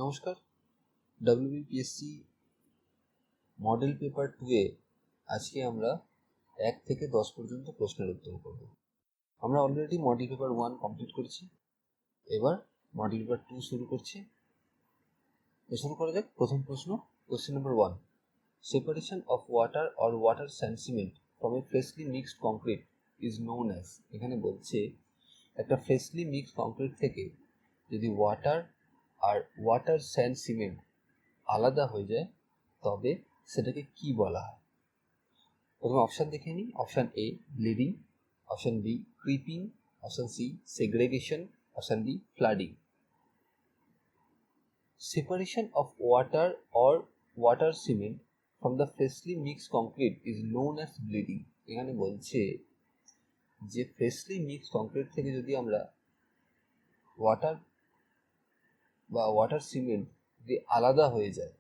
নমস্কার, WBPSC model paper 2-এ আজকে আমরা 1 থেকে 10 পর্যন্ত প্রশ্নের উত্তর করব। আমরা অলরেডি মডেল পেপার 1 কমপ্লিট করেছি, এবার মডেল পেপার 2 শুরু করছি। শুরু করা যাক। প্রথম প্রশ্ন, question number 1, separation of water or water sand cement from a freshly mixed concrete is known as. এখানে বলছে একটা ফ্রেশলি মিক্সড কংক্রিট থেকে যদি ওয়াটার আর ওয়াটার স্যান্ড সিমেন্ট আলাদা হয়ে যায় তবে সেটাকে কি বলা হয়? প্রথমে অপশান দেখে নিই। Option A bleeding, option B creeping, option C segregation, option D flooding. Separation of water or water cement from the freshly mixed concrete is known as bleeding. এখানে বলছে যে ফ্রেশলি মিক্সড কংক্রিট থেকে যদি আমরা water বা water cement যদি আলাদা হয়ে যায়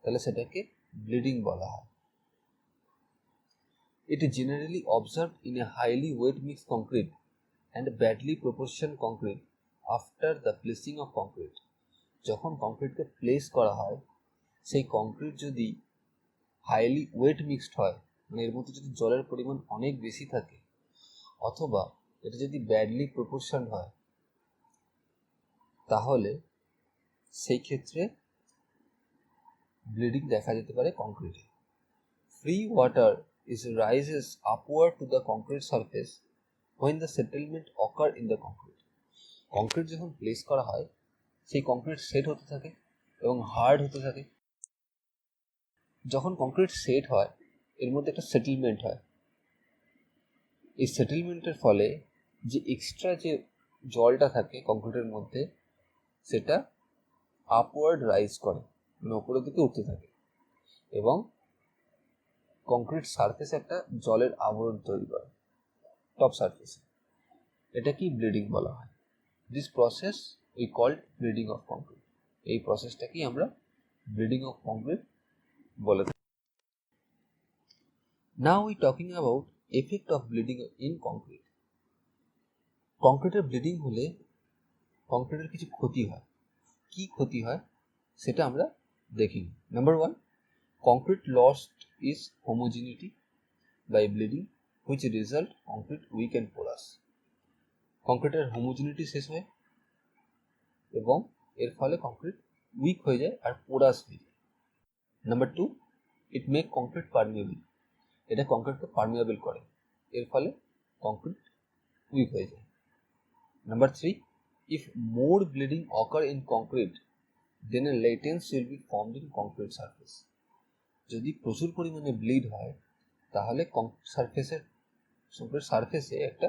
তাহলে সেটাকে ব্লিডিং বলা হয়। It is generally observed in a highly wet mixed concrete and badly proportioned concrete after the placing of concrete. যখন কংক্রিটকে প্লেস করা হয় সেই কংক্রিট যদি হাইলি ওয়েট মিক্সড হয়, মানে এর মধ্যে যদি জলের পরিমাণ অনেক বেশি থাকে, অথবা এটা যদি ব্যাডলি প্রপোর্শন হয়, তাহলে সেই ক্ষেত্রে ব্লিডিং দেখা যেতে পারে কংক্রিটে। Free water rises upward to the concrete surface when the settlement occur in the concrete. Concrete যখন প্লেস করা হয় সেই কংক্রিট সেট হতে থাকে এবং হার্ড হতে থাকে। যখন কংক্রিট সেট হয় এর মধ্যে একটা সেটেলমেন্ট হয়। এই সেটেলমেন্টের ফলে যে এক্সট্রা যে জলটা থাকে কংক্রিটের মধ্যে সেটা আপওয়ার্ড রাইজ করে, মানে উপরের দিকে উঠতে থাকে এবং কংক্রিট সারফেসে একটা জলের আবরণ তৈরি করে টপ সারফেসে। এটা কি ব্লিডিং বলা হয়। This process we called bleeding of concrete. এই প্রসেসটাকেই আমরা ব্লিডিং অফ কংক্রিট বলে থাকি। Now we talking about effect of bleeding in concrete. কংক্রিটের ব্লিডিং হলে কংক্রিটের কিছু ক্ষতি হয়। কি ক্ষতি হয় সেটা আমরা দেখি। Number 1, concrete lost is homogeneity by bleeding which result concrete weak and porous. কংক্রিটের হোমোজিনিটি শেষ হয় এবং এর ফলে কংক্রিট উইক হয়ে যায় আর পোরাস হয়ে যায়। Number 2, it make concrete permeable. এটা কংক্রিটকে পারমিয়েবল করে, এর ফলে কংক্রিট উইক হয়ে যায়। Number 3, if more bleeding occur in concrete then a laitance will be formed in concrete surface. যদি প্রচুর পরিমাণে ব্লিড হয় তাহলে সারফেসে একটা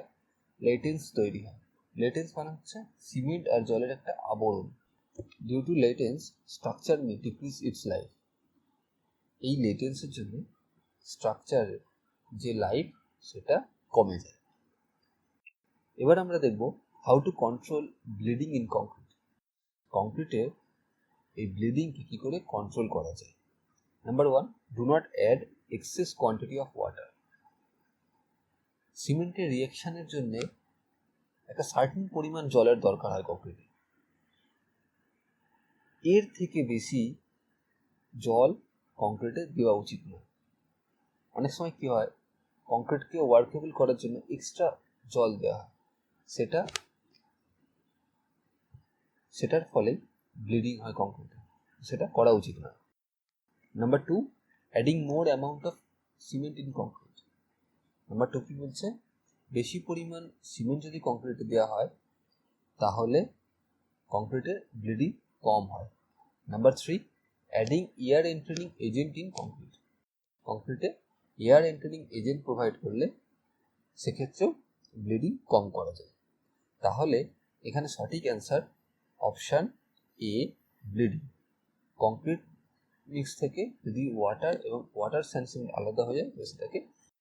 লেটেন্স তৈরি হয়। লেটেন্স মানে হচ্ছে সিমেন্ট আর জলের একটা আবরণ। Due to laitance structure may decrease its life. এই লেটেন্সের জন্য স্ট্রাকচারের যে লাইফ সেটা কমে যায়। এবার আমরা দেখব how to control bleeding in concrete. কংক্রিটে এই ব্লিডিংকে কী করে কন্ট্রোল করা যায়। Number 1, do not add excess quantity of water. সিমেন্টের রিয়াকশানের জন্য একটা সার্টেন পরিমাণ জলের দরকার হয় কংক্রিটে। এর থেকে বেশি জল কংক্রিটে দেওয়া উচিত নয়। অনেক সময় কী হয়, কংক্রিটকে ওয়ার্কেবল করার জন্য এক্সট্রা জল দেওয়া হয়, সেটার ফলে ব্লিডিং হয় কংক্রিটে, সেটা করা উচিত নয়। Number 2, adding more amount of cement in concrete. Number 2 কি বলছে, বেশি পরিমাণ সিমেন্ট যদি কংক্রিটে দেওয়া হয় তাহলে কংক্রিটে ব্লিডিং কম হয়। Number 3, adding air entraining agent in concrete. কংক্রিটে এয়ার এন্ট্রিং এজেন্ট প্রোভাইড করলে সেক্ষেত্রেও ব্লিডিং কম করা যায়। তাহলে এখানে সঠিক answer option A, bleeding. Concrete mix থেকে যদি ওয়াটার এবং ওয়াটার স্যান্ড সিমেন্ট আলাদা হয়ে যায় সেটাকে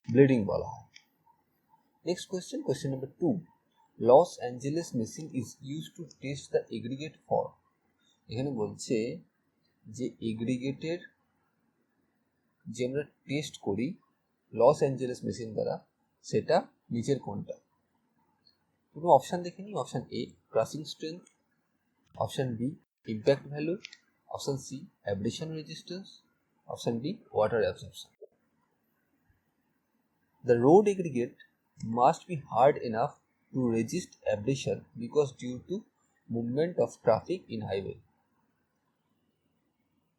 ব্লিডিং বলা হয়। Next question, question number 2, Los Angeles machine is use to test the aggregate for. এখানে বলছে যে এগ্রিগেটের যে আমরা টেস্ট করি লস অ্যাঞ্জেলেস মেশিন দ্বারা, সেটা নিচের কোনটা? পুরো অপশান দেখে নিই। Option A crushing strength, option B impact value, option C abrasion resistance, option D water absorption. The road aggregate must be hard enough to resist abrasion because due to movement of traffic in highway.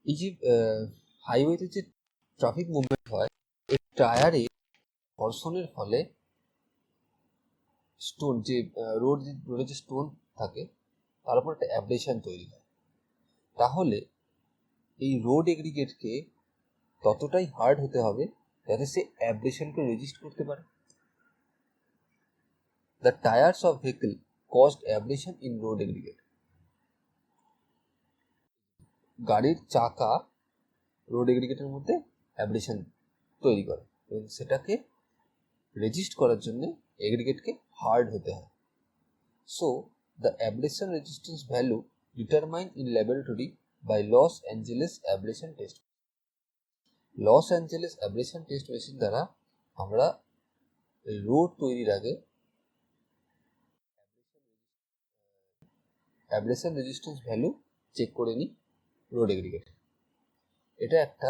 এই যে হাইওয়েতে যে traffic movement হয়, এই টায়ারে ঘর্ষণের ফলে stone যে রোডে যে স্টোন থাকে তার উপর একটা অ্যাব্রেশন তৈরি হয়। তাহলে এই রোড এগ্রিগেটকে ততটাই হার্ড হতে হবে যাতে সে অ্যাব্রেশনকে রেজিস্ট করতে পারে। The tyres of vehicle caused abrasion in road aggregate. গাড়ির চাকা রোড এগ্রিগেটের মধ্যে অ্যাব্রেশন তৈরি করে এবং সেটাকে রেজিস্ট করার জন্য এগ্রিগেটকে হার্ড হতে হয়। So the abrasion resistance value determined in laboratory by Los Angeles abrasion test. Los Angeles abrasion test machine দ্বারা আমরা রোড তৈরির আগে অ্যাব্রেশন রেজিস্ট্যান্স ভ্যালু চেক করে নিই রোড এগ্রিগেট। এটা একটা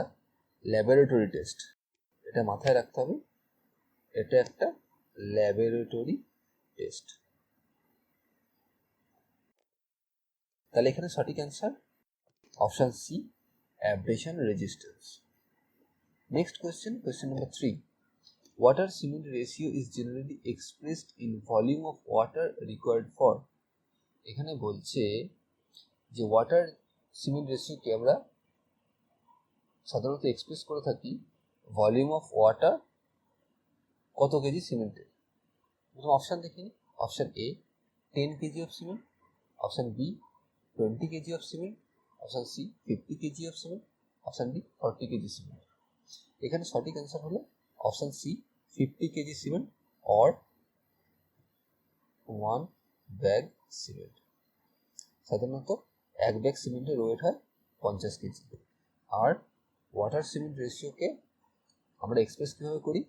ল্যাবরেটরি টেস্ট, এটা মাথায় রাখতে হবে, এটা একটা ল্যাবরেটরি টেস্ট। তাহলে এখানে সঠিক answer option C abrasion resistance. Next question, question number 3, water cement ratio is generally expressed in volume of water required for। এখানে বলছে যে ওয়াটার সিমেন্ট রেশিওকে আমরা সাধারণত এক্সপ্রেস করে থাকি ভলিউম অফ ওয়াটার কত কেজি সিমেন্টের। প্রথম অপশান দেখি, option A 10 kg of cement, option B 20 kg of cement, option C 50 kg of cement, option D 40 kg cement. এখানে সঠিক অ্যান্সার হলো option C 50 kg cement or 1 bag cement. সাধারণত এক bag সিমেন্টের ওয়েট হয় 50 কেজি। আর water cement রেশিওকে আমরা এক্সপ্রেস কীভাবে করি,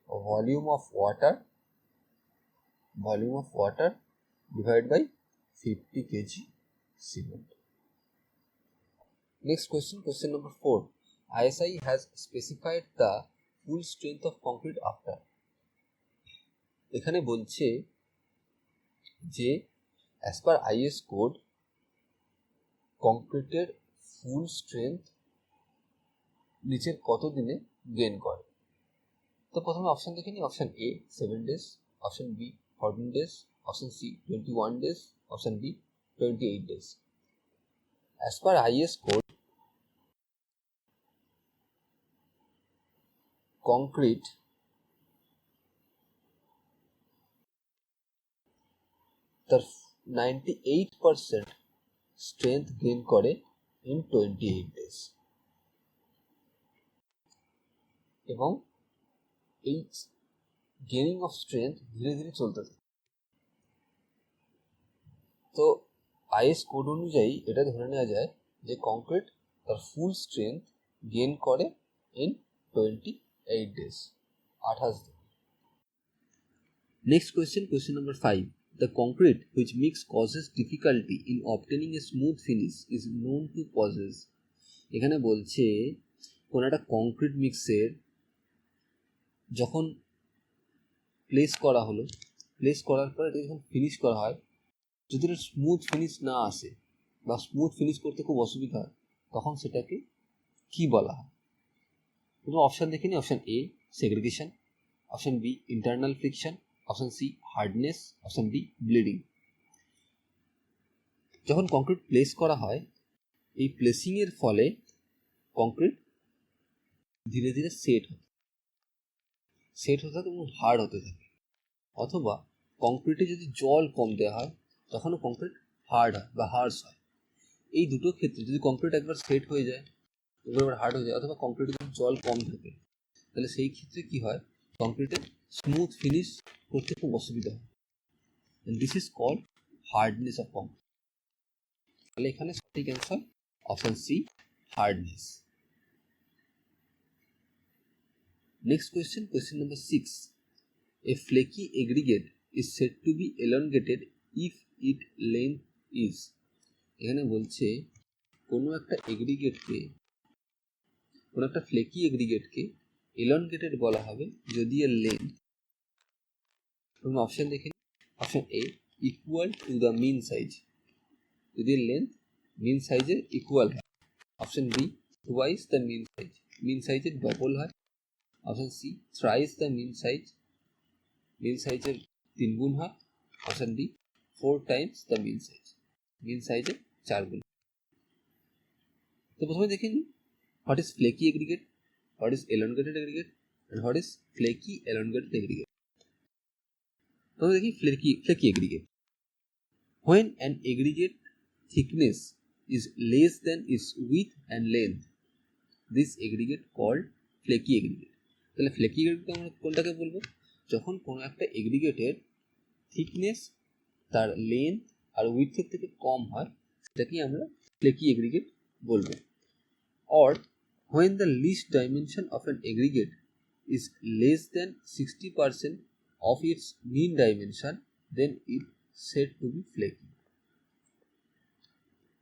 volume of water divide by 50 kg cement. Next question, question number 4, ISI has specified the full strength of concrete after। এখানে বলছে যে অ্যাজ পার আইএস কোড কংক্রিটের ফুল স্ট্রেংথ নিচের কত দিনে গেইন করে। তো প্রথমে অপশন দেখে নিই, option A 7 days, option B 14 days, option C 21 days, option D 28 days। As per IS code concrete তার 98% স্ট্রেংথ গেইন করে ইন 28 days। এবং এই গেইনিং অফ স্ট্রেংথ ধীরে ধীরে চলতে থাকে। তো আইএস কোড অনুযায়ী এটা ধরে নেওয়া যায় যে কংক্রিট তার ফুল স্ট্রেংথ গেইন করে ইন 28 days, 28 দিন। Next question, question number 5, the concrete which mix causes difficulty in obtaining a smooth finish is known to possess। এখানে বলছে কোন একটা কংক্রিট মিক্সের যখন প্লেস করা হলো, প্লেস করার পর এটা যখন ফিনিশ করা হয়, যদি এটা স্মুথ ফিনিশ না আসে বা স্মুথ ফিনিশ করতে খুব অসুবিধা হয়, তখন সেটাকে কি বলা হয়। প্রথম অপশান দেখে নিই, option A segregation, option B internal friction, option C hardness, option D bleeding. যখন কংক্রিট প্লেস করা হয়, এই প্লেসিংয়ের ফলে কংক্রিট ধীরে ধীরে সেট হতে থাকে এবং হার্ড হতে থাকে। অথবা কংক্রিটে যদি জল কম দেওয়া হয় তখনও কংক্রিট হার্ড হয় বা হার্স হয়। এই দুটো ক্ষেত্রে যদি কংক্রিট একবার সেট হয়ে যায়, একবার হার্ড হয়ে যায়, অথবা কংক্রিটে যদি জল কম থাকে, তাহলে সেই ক্ষেত্রে কি হয়, কংক্রিটে স্মুথ ফিনিশ করতে খুব অসুবিধা হয়। This is called hardness of concrete. তাহলে এখানে সঠিক answer option C hardness. Next question, question number 6, a flaky aggregate is said to be elongated if its length is। এখানে বলছে কোনো একটা এগ্রিগেটকে, কোনো একটা ফ্লেকি এগ্রিগেটকে এলনগেটেড বলা হবে যদি এর লেন্থ, তুমি অপশন দেখে, option A equal to the mean size, যদি এর লেন্থ মিন সাইজের ইকুয়াল হয়। Option B twice the mean size, mean সাইজের ডবল হয়। Option C thrice the mean size, mean সাইজের 3 গুণ হয়। Option D 4 times the mean size, mean সাইজের 4 গুণ। তো প্রথমে দেখে নিই what is flaky aggregate, what is elongated aggregate and what is flaky elongated aggregate. প্রথমে দেখি flaky aggregate. When an aggregate thickness is less than its width and length, this aggregate called flaky aggregate. তাহলে flaky aggregate আমরা কোনটাকে বলবো? যখন কোনো একটা এগ্রিগেটের thickness তার লেন্থ আর উইথের থেকে কম হয়, সেটাকেই আমরা ফ্লেকি এগ্রিগেট বলবো। or when the least dimension of an aggregate is less than 60% of its mean dimension, then it said to be flaky.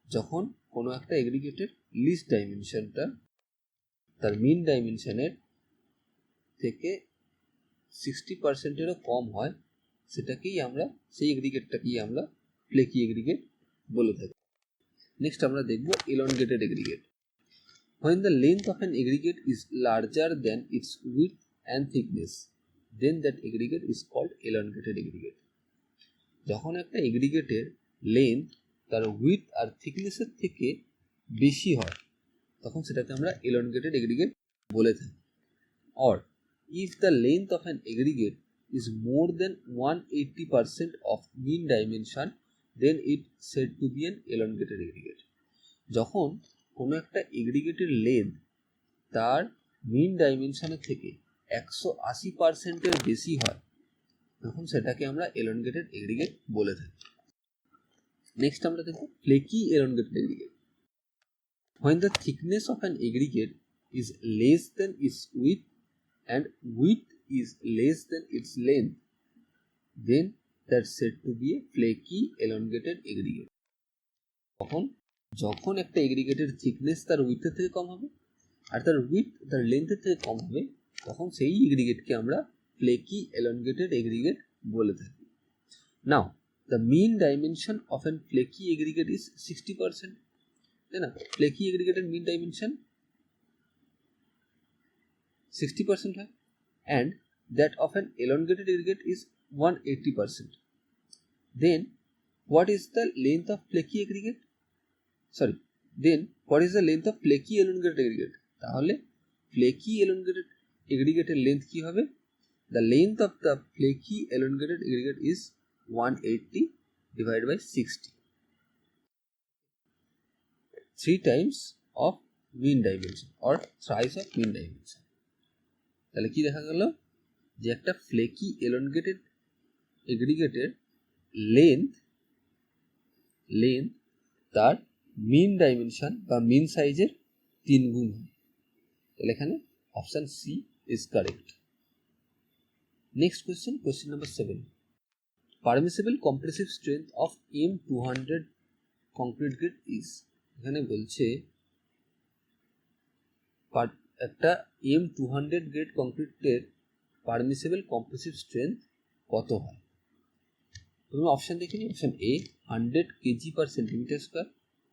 যখন কোনো একটা এগ্রিগেটের লিস্ট ডাইমেনশনটা তার মিন ডাইমেনশনের থেকে 60%-এরও কম হয়, সেটাকেই আমরা, সেই এগ্রিগেটটাকেই আমরা ফ্লেকি এগ্রিগেট বলে থাকি। নেক্সট আমরা দেখব elongated aggregate. When the length of an aggregate is larger than its width and thickness, then that aggregate is called elongated aggregate. যখন একটা এগ্রিগেটের লেন্থ তার উইথ আর থিকনেসের থেকে বেশি হয়, তখন সেটাকে আমরা elongated aggregate বলে থাকি। or if the length of an aggregate is more than 180% of mean dimension, then it said to be an elongated aggregate. যখন কোনো একটা এগ্রিগেটের লেন্থ তার মিন ডাইমেনশনের থেকে 180%-এর বেশি হয়, তখন সেটাকে আমরা elongated aggregate বলে থাকি। নেক্সট আমরা দেখব flaky elongated aggregate. When the thickness of an aggregate is less than its width and width is less than its length, then that's said to be a flaky elongated aggregate. যখন একটা এগ্রিগেটের thickness তার উইথের থেকে কম হবে আর তার with তার লেন্থের থেকে কম হবে, তখন সেই এগ্রিগেটকে আমরা ফ্লেকি elongated aggregate বলে থাকি। Now the mean dimension of an flaky aggregate is 60%, তাই না? ফ্লেকি এগ্রিগেটের মিন ডাইমেনশন 60% হয়, and that of an elongated aggregate is 180%. Then what is the length of flaky aggregate? Then what is the length of flaky elongated aggregate? তাহলে flaky elongated aggregate এর length কি হবে? The length of the flaky elongated aggregate is 180 divided by 60, 3 times of mean dimension or thrice of mean dimension. তাহলে কি দেখা গেল যে একটা ফ্লেকি elongated aggregate এর লেন্থ তার মিন ডাইমেনশন বা মিন সাইজের 3 গুণ হয়। তাহলে এখানে option C is correct. Next question, question number 7, permissible compressive strength of M200 concrete grade is. এখানে বলছে একটা M200 গ্রেড কংক্রিটের পারমিসিবল কম্প্রেসিভ স্ট্রেংথ কত হয়? প্রথমে অপশন দেখে নিই। Option A 100 kg/cm²,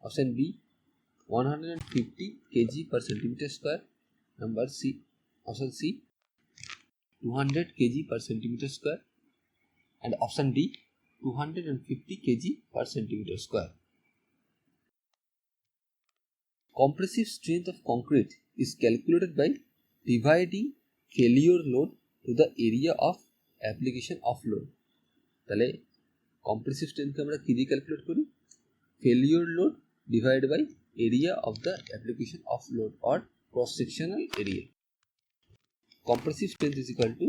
option B 150 kg/cm², number C, option C 200 kg/cm², and option D 250 kg/cm². Compressive strength of concrete is calculated by dividing failure load to the area of application of load. তাহলে compressive strength কে আমরা কি দিয়ে calculate করি? failure load divided by area of the application of load or cross sectional area. Compressive strength is equal to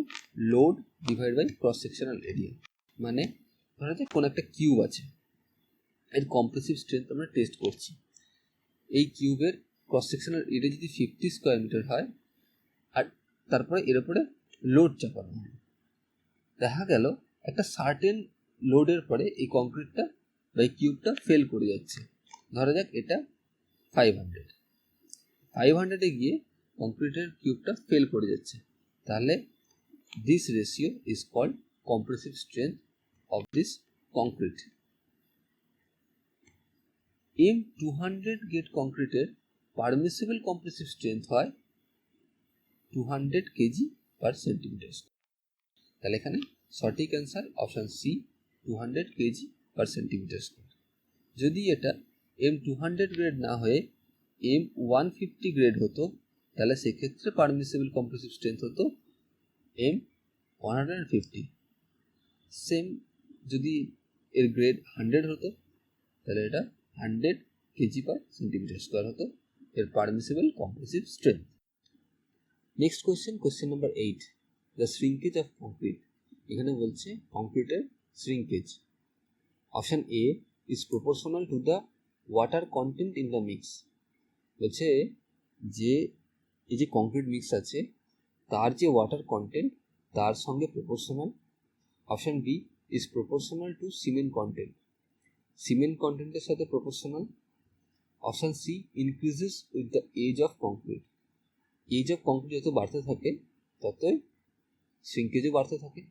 load divided by cross sectional area. মানে ধরা যাক কোন একটা কিউব আছে, এর কম্প্রেসিভ স্ট্রেংথ আমরা টেস্ট করছি। এই কিউবের ক্রস সেকশনাল এরিয়া যদি 50 স্কয়ার মিটার হয় আর তারপরে এর উপরে লোড চাপানো হয়, দেখা গেল একটা সার্টেন লোডের পরে এই কংক্রিটটা বা এই কিউবটা ফেল করে যাচ্ছে। ধরা যাক এটা 500, 500-এ গিয়ে কংক্রিটের কিউবটা ফেল করে যাচ্ছে, তাহলে this ratio is called compressive strength of this concrete. M200 grade কংক্রিটের পারমিসিবল কম্প্রেসিভ স্ট্রেংথ হয় 200 কেজি পার সেন্টিমিটার স্কোয়ার। তাহলে এখানে সঠিক answer option C, 200 kg per centimetre square. যদি এটা M200 গ্রেড না হয়ে M150 গ্রেড হতো, তাহলে সেক্ষেত্রে পারমিসিবল কম্প্রেসিভ স্ট্রেংথ হতো M150। সেম যদি এর গ্রেড 100 হতো, তাহলে এটা 100 কেজি পার সেন্টিমিটার স্কোয়ার হতো এর permissible compressive strength. Next question number 8, the shrinkage of concrete. এখানে বলছে কংক্রিটের shrinkage. Option A is proportional to the water contained in the mix. বলছে যে এই যে কংক্রিট মিক্স আছে তার যে ওয়াটার কন্টেন্ট তার সঙ্গে প্রপোর্শনাল। Option B is proportional to cement content, cement কন্টেন্টের সাথে proportional. Option C increases with the age of concrete, age of concrete যত বাড়তে থাকে ততই শ্রিঙ্কেজও বাড়তে থাকে।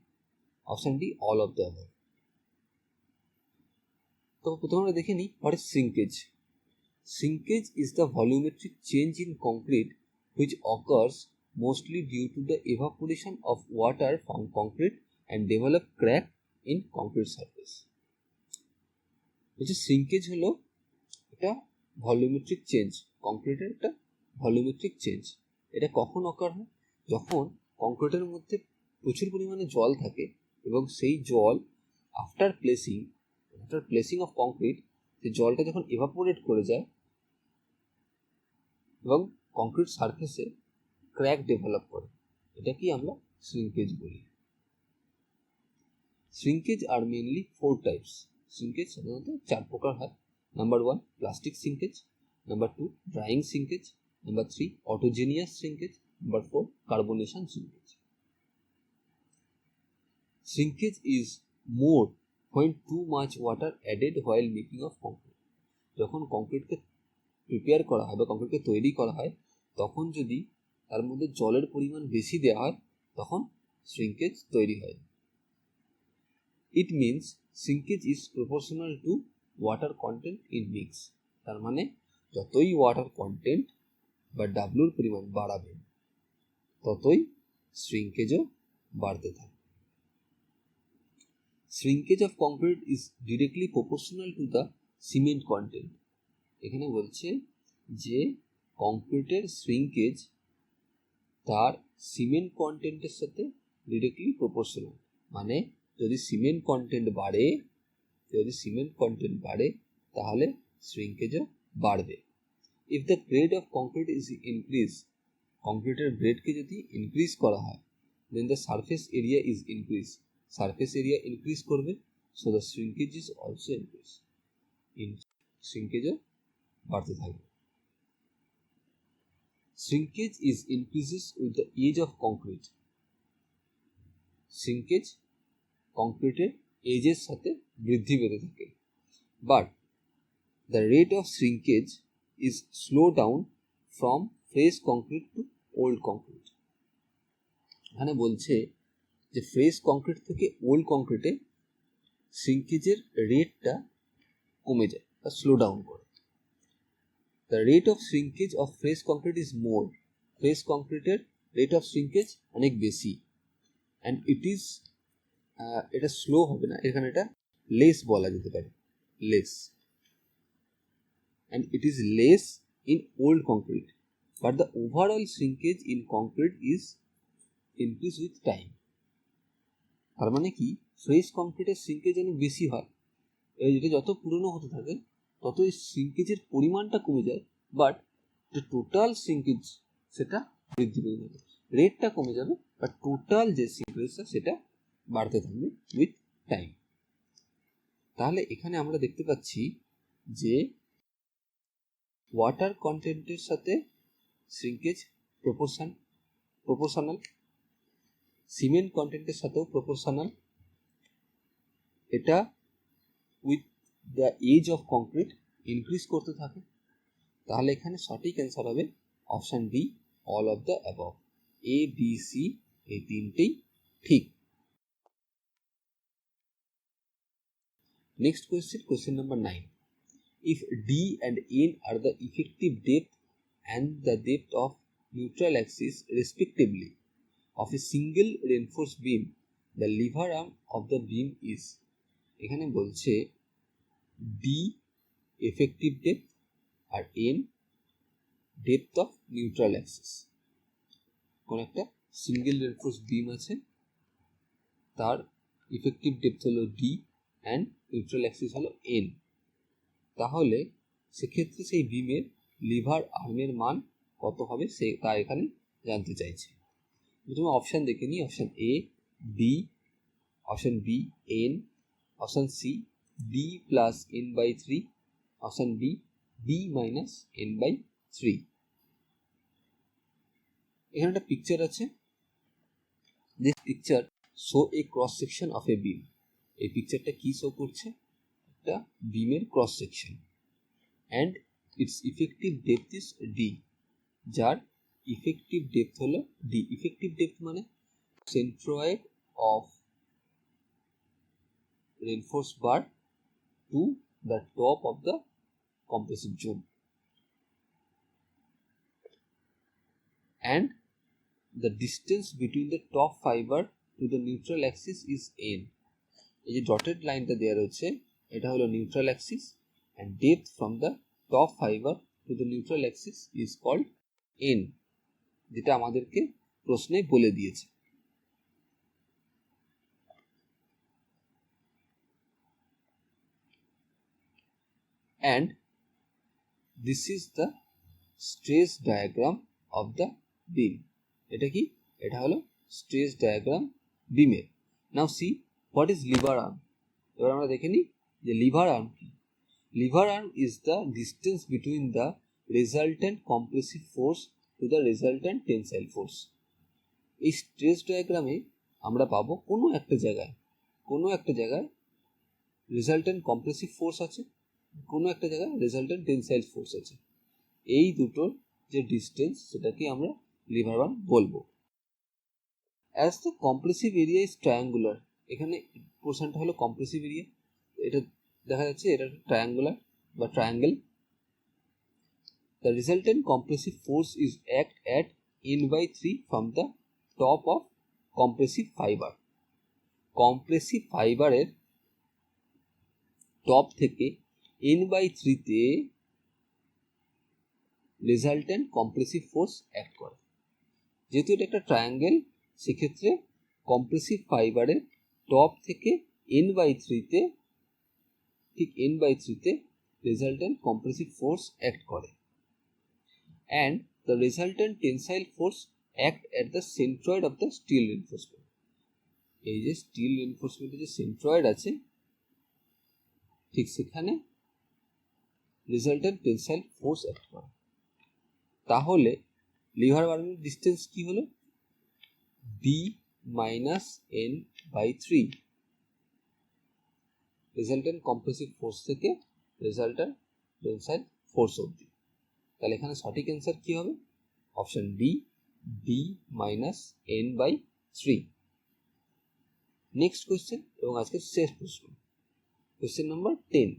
Option D all of the above. তো প্রথমে আমরা দেখে নিই what is shrinkage. Shrinkage is the volumetric change in concrete which occurs mostly due to the evaporation of water from concrete and develop crack in concrete surface. Shrinkage হলো একটা volumetric change, কংক্রিটের একটা volumetric change. এটা কখন অকার হয়? যখন কংক্রিটের মধ্যে প্রচুর পরিমাণে জল থাকে এবং সেই জল আফটার প্লেসিং অফ কংক্রিট, সেই জলটা যখন এভাপোরেট করে যায় এবং কংক্রিট সারফেসে ক্র্যাক ডেভেলপ করে, এটাকেই আমরা শ্রিঙ্কেজ বলি। Shrinkage are mainly 4 types. Shrinkage সাধারণত 4 প্রকার হয়। Number 1 plastic shrinkage, number 2 drying shrinkage, number 3 autogenous shrinkage, number 4 carbonation shrinkage. Shrinkage is more when too much water added while making of concrete. যখন কংক্রিটকে prepare করা হয় বা কংক্রিটকে তৈরি করা হয় তখন যদি তার মধ্যে জলের পরিমাণ বেশি দেওয়া হয় তখন শ্রিঙ্কেজ তৈরি হয়। It means shrinkage is proportional two water contained in mix. তার মানে যতই ওয়াটার কন্টেন্ট বা ডাব্লুর পরিমাণ বাড়াবে ততই শ্রিঙ্কেজও বাড়তে থাকে। Shrinkage of concrete is directly proportional to the cement content. এখানে বলছে যে কংক্রিটের শ্রিঙ্কেজ তার সিমেন্ট কন্টেন্টের সাথে ডিরেক্টলি প্রপোর্শনাল। মানে যদি সিমেন্ট কন্টেন্ট বাড়ে তাহলে শ্রিঙ্কেজও বাড়বে। If the grade of concrete is increase, কংক্রিটের গ্রেডকে যদি ইনক্রিজ করা হয়, then the surface area is increase, surface area increase করবে, so the shrinkage is also increase, শ্রিঙ্কেজও বাড়তে থাকবে। Shrinkage is increases with the age of concrete. Shrinkage কংক্রিটের এজের সাথে বৃদ্ধি পেতে থাকে, but the rate of shrinkage is slow down from fresh concrete to old concrete. এখানে বলছে যে ফ্রেশ কংক্রিট থেকে ওল্ড কংক্রিটে শ্রিঙ্কেজের রেটটা কমে যায় বা স্লো ডাউন করে। The rate of shrinkage of fresh concrete is more, fresh কংক্রিটের রেট অফ শ্রিঙ্কেজ অনেক বেশি, অ্যান্ড এটা স্লো হবে না, এখানে এটা লেস বলা যেতে পারে, less, and it is less in old concrete, but the overall shrinkage in concrete is increase with time. তার মানে কি ফ্রেশ কংক্রিটের শ্রিঙ্কেজ অনেক বেশি হয়, এটা যত পুরনো হতে থাকে তত এই শ্রিঙ্কেজের পরিমাণটা কমে যায়, বাট যে টোটাল শ্রিঙ্কেজ সেটা বৃদ্ধি পেতে থাকে, রেটটা কমে যাবে বাট টোটাল যে শ্রিঙ্কেজটা সেটা বাড়তে থাকবে উইথ টাইম। তাহলে এখানে আমরা দেখতে পাচ্ছি যে ওয়াটার কন্টেন্টের সাথে শ্রিঙ্কেজ প্রপোর্শনাল, সিমেন্ট কন্টেন্টের সাথেও প্রপোর্শনাল, এটা with the age of concrete increase করতে থাকে। তাহলে এখানে সঠিক অ্যান্সার হবে option D, all of the above. A B C এই তিনটেই ঠিক। Next question number 9. If D and N are the effective depth and the depth of neutral axis respectively of a single reinforced beam, the lever arm of the beam is, এখানে বলছে D effective depth R N depth of neutral axis। কোন একটা single রেনফোর্সড বিম আছে, তার effective depth হলো D and neutral Axis হলো N। তাহলে সেক্ষেত্রে সেই বিমের লিভার আর্মের মান কত হবে তা এখানে জানতে চাইছে। প্রথমে অপশান দেখে নিই। Option A D, option B N, option C D plus N by 3, option D D minus N by 3। এখানে একটা পিকচার আছে। This picture show a cross section of a beam. এই পিকচারটা কি শো করছে? একটা বিমের cross section. And its effective depth is D, যার ইফেক্টিভ ডেপথ হলো ডি। ইফেক্টিভ ডেপথ মানে centroid of reinforced bar to the top of the compressive zone, and the distance between the top fiber to the neutral axis is n. এই যে dotted লাইনটা দেওয়া রয়েছে এটা হলো neutral Axis, and depth from the top fiber to the neutral axis is called n, যেটা আমাদেরকে প্রশ্নে বলে দিয়েছে। And this is the stress diagram of the beam. এটা কি? এটা হলো stress diagram বিমের। Now see what is lever arm. এবার আমরা দেখে নিই যে লিভার আর্ম কি। Liver arm is the distance between the resultant compressive force to the resultant tensile force. এই স্ট্রেস ডায়াগ্রামে আমরা পাবো কোনো একটা জায়গায় রেজাল্টেন্ট কম্প্রেসিভ ফোর্স আছে, কোনো একটা জায়গায় রেজাল্টেন্ট টেনসাইল ফোর্স আছে। এই দুটোর যে ডিস্টেন্স সেটাকে আমরা লিভার আর্ম বলবো। As the compressive area is triangular, এখানে পোর্শনটা হলো কম্প্রেসিভ এরিয়া, এটা দেখা যাচ্ছে এটা ট্রায়াঙ্গুলার বা triangle. The resultant compressive force is act at n/3 from the top of compressive fibre. Compressive ফাইবারের টপ থেকে n/3 তে রেজাল্টেন্ট কম্প্রেসিভ ফোর্স অ্যাক্ট করে। যেহেতু এটা একটা ট্রায়াঙ্গেল সেক্ষেত্রে কম্প্রেসিভ ফাইবারের টপ থেকে n/3 তে ঠিক n/3 তে রেজাল্টেন্ট কম্প্রেসিভ ফোর্স অ্যাক্ট করে। And the resultant tensile force act at the centroid of the steel reinforcement. এই যে স্টিল রিনফোর্সমেন্টের যে সেন্ট্রয়েড আছে ঠিক সেখানে রেজাল্টেন্ট টেনসাইল ফোর্স অ্যাক্ট করে। তাহলে লিভার আর্মের ডিস্টেন্স কি হলো? D minus n/3, resultant compressive force থেকে রেজাল্টেন্ট টেনসাইল ফোর্স অবধি। তাহলে এখানে সঠিক অ্যান্সার কি হবে? Option D, D minus n/3। Next question এবং আজকের শেষ প্রশ্ন, question number 10.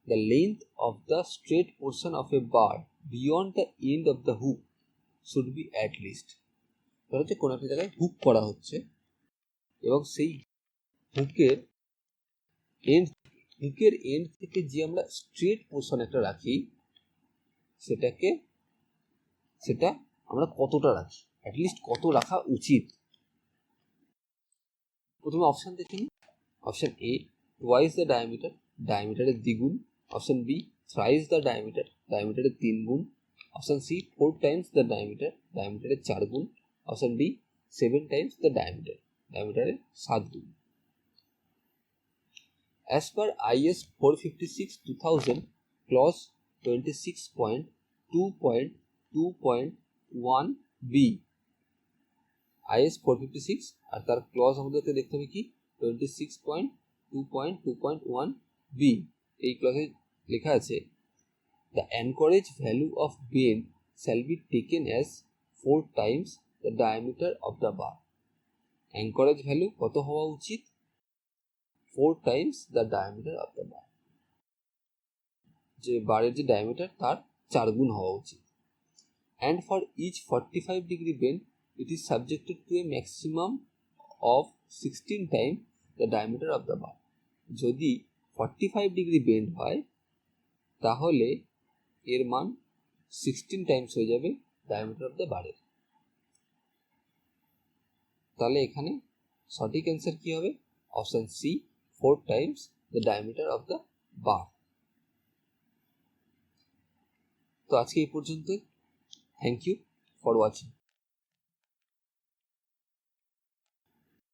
The length of the straight portion of a bar beyond the end of the hook should be at least. ধরো যে কোনো একটা জায়গায় হুক করা হচ্ছে এবং সেই হুকের এন্ড থেকে যে আমরা স্ট্রেট পোর্শন একটা রাখি সেটা আমরা কতটা রাখি, অ্যাটলিস্ট কত রাখা উচিত। প্রথমে অপশান দেখে নিই। Option A twice the diameter, ডায়ামিটারের দ্বিগুণ। Option B thrice the diameter, ডায়ামিটারের 3 গুণ। Option C 4 times the diameter, ডায়ামিটারের 4 গুণ। Option D 7 times the diameter, ডায়ামিটারের 7 গুণ। As per IS 456/2000 clause 26.2.2.1b, IS 456 আর তার ক্লজ আমাদেরকে দেখতে হবে কি 26.2.2.1b। এই ক্লজে লেখা আছে the anchorage value of bend shall be taken as 4 times the diameter of the bar. Anchorage value কত হওয়া উচিত? 4 times the diameter of the bar. যে বারের যে ডায়ামিটার তার 4 গুণ হওয়া উচিত। And for each 45 degree bend it is subjected to a maximum of 16 times the diameter of the bar. যদি 45 ডিগ্রি বেন্ড হয় তাহলে এর মান 16 টাইমস হয়ে যাবে ডায়ামিটার অফ দ্য বারের। তাহলে এখানে সঠিক অ্যান্সার কি হবে? Option C, 4 times the diameter of the bar. তো আজকে এই পর্যন্ত। Thank you for watching.